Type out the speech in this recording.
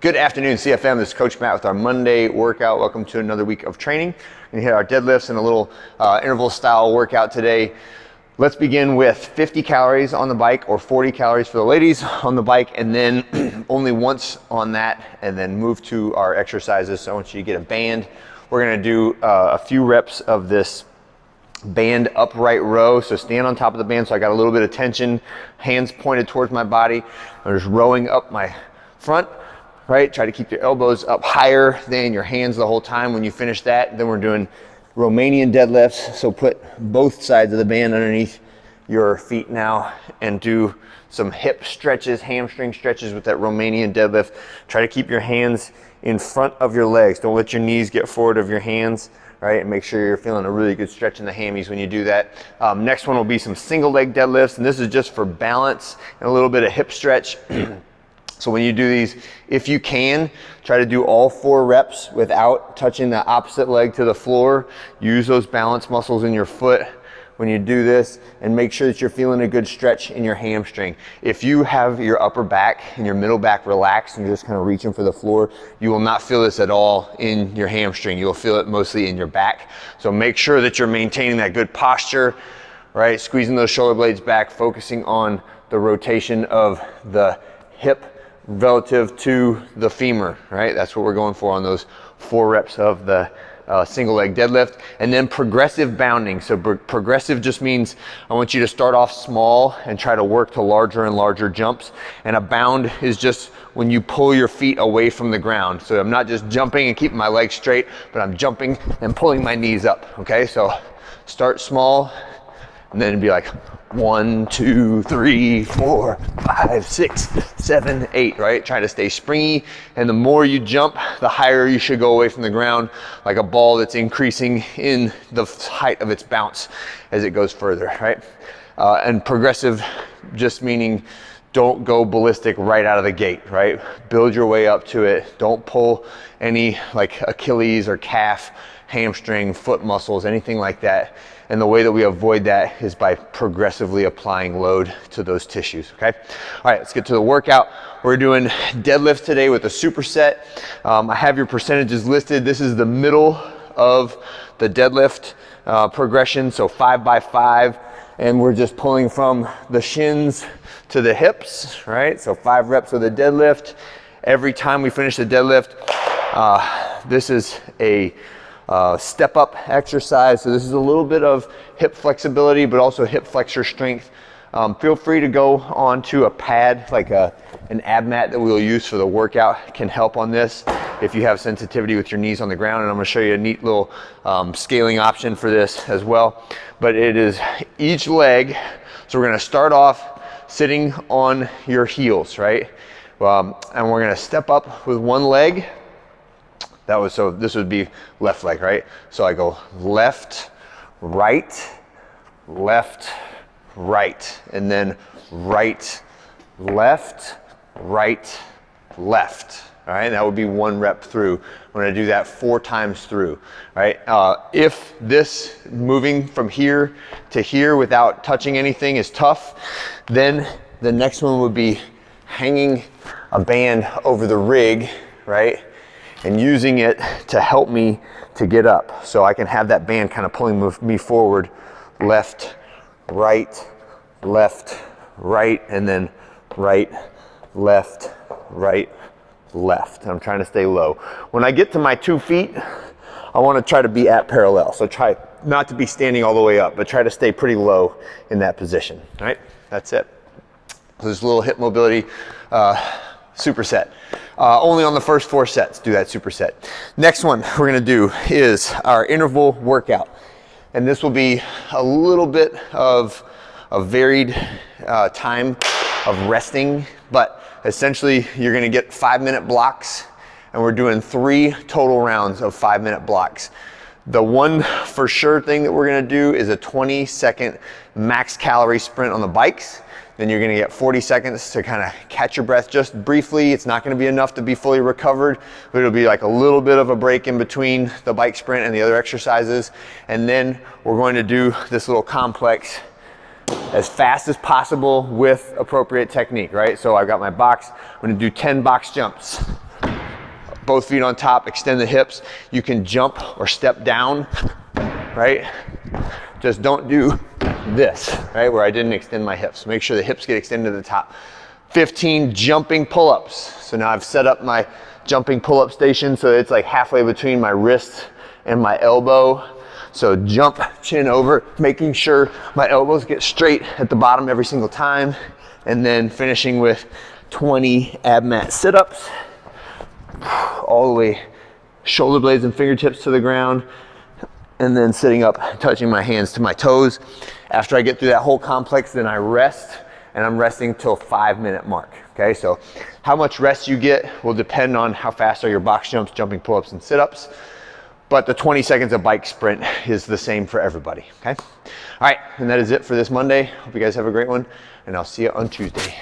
Good afternoon, CFM. This is Coach Matt with our Monday workout. Welcome to another week of training. We're gonna hit our deadlifts and a little interval style workout today. Let's begin with 50 calories on the bike or 40 calories for the ladies on the bike, and then only once on that, and then move to our exercises. So I want you to get a band. We're gonna do a few reps of this band upright row. So stand on top of the band so I got a little bit of tension, hands pointed towards my body. I'm just rowing up my front. Right, try to keep your elbows up higher than your hands the whole time. When you finish that, then we're doing Romanian deadlifts. So put both sides of the band underneath your feet now and do some hip stretches, hamstring stretches with that Romanian deadlift. Try to keep your hands in front of your legs. Don't let your knees get forward of your hands, right? And make sure you're feeling a really good stretch in the hammies when you do that. Next one will be some single leg deadlifts, and this is just for balance and a little bit of hip stretch. So when you do these, if you can, try to do all 4 reps without touching the opposite leg to the floor. Use those balance muscles in your foot when you do this, and make sure that you're feeling a good stretch in your hamstring. If you have your upper back and your middle back relaxed and you're just kind of reaching for the floor, you will not feel this at all in your hamstring. You'll feel it mostly in your back. So make sure that you're maintaining that good posture, right? Squeezing those shoulder blades back, focusing on the rotation of the hip relative to the femur, right? That's what we're going for on those 4 reps of the single leg deadlift. And then progressive bounding. So progressive just means I want you to start off small and try to work to larger and larger jumps. And a bound is just when you pull your feet away from the ground. So I'm not just jumping and keeping my legs straight, but I'm jumping and pulling my knees up, okay? So start small, and then it'd be like 1, 2, 3, 4, 5, 6, 7, 8, right? Try to stay springy, and the more you jump, the higher you should go away from the ground, like a ball that's increasing in the height of its bounce as it goes further, right? And progressive just meaning don't go ballistic right out of the gate, right? Build your way up to it. Don't pull any like Achilles or calf, hamstring, foot muscles, anything like that. And the way that we avoid that is by progressively applying load to those tissues, okay? All right, let's get to the workout. We're doing deadlifts today with a superset. I have your percentages listed. This is the middle of the deadlift progression, so 5 by 5. And we're just pulling from the shins to the hips, right? So 5 reps of the deadlift. Every time we finish the deadlift, this is a step up exercise. So this is a little bit of hip flexibility, but also hip flexor strength. Feel free to go onto a pad, like an ab mat that we'll use for the workout. It can help on this if you have sensitivity with your knees on the ground. And I'm gonna show you a neat little scaling option for this as well. But it is each leg. So we're gonna start off sitting on your heels, right? And we're gonna step up with one leg. So this would be left leg, right? So I go left, right, and then right, left, right, left. All right, that would be 1 rep through. I'm gonna do that 4 times through, right? If this moving from here to here without touching anything is tough, then the next one would be hanging a band over the rig, right? And using it to help me to get up. So I can have that band kind of pulling me forward, left, right, and then right, left, right, left. I'm trying to stay low. When I get to my 2 feet, I want to try to be at parallel. So try not to be standing all the way up, but try to stay pretty low in that position, all right? That's it. So this little hip mobility superset. Only on the first 4 sets, do that superset. Next one we're gonna do is our interval workout. And this will be a little bit of a varied time of resting, but essentially you're gonna get 5-minute blocks, and we're doing 3 total rounds of 5-minute blocks. The one for sure thing that we're gonna do is a 20-second max calorie sprint on the bikes. Then you're gonna get 40 seconds to kind of catch your breath just briefly. It's not gonna be enough to be fully recovered, but it'll be like a little bit of a break in between the bike sprint and the other exercises. And then we're going to do this little complex as fast as possible with appropriate technique, right? So I've got my box. I'm gonna do 10 box jumps. both feet on top, extend the hips. You can jump or step down, right? Just don't do this, right? Where I didn't extend my hips. Make sure the hips get extended to the top. 15 jumping pull-ups. So now I've set up my jumping pull-up station so it's like halfway between my wrist and my elbow. So jump chin over, making sure my elbows get straight at the bottom every single time. And then finishing with 20 ab mat sit-ups. All the way, shoulder blades and fingertips to the ground. And then sitting up, touching my hands to my toes. After I get through that whole complex, then I rest, and I'm resting till 5-minute mark. Okay, so how much rest you get will depend on how fast are your box jumps, jumping pull-ups, and sit-ups. But the 20 seconds of bike sprint is the same for everybody, okay? All right, and that is it for this Monday. Hope you guys have a great one, and I'll see you on Tuesday.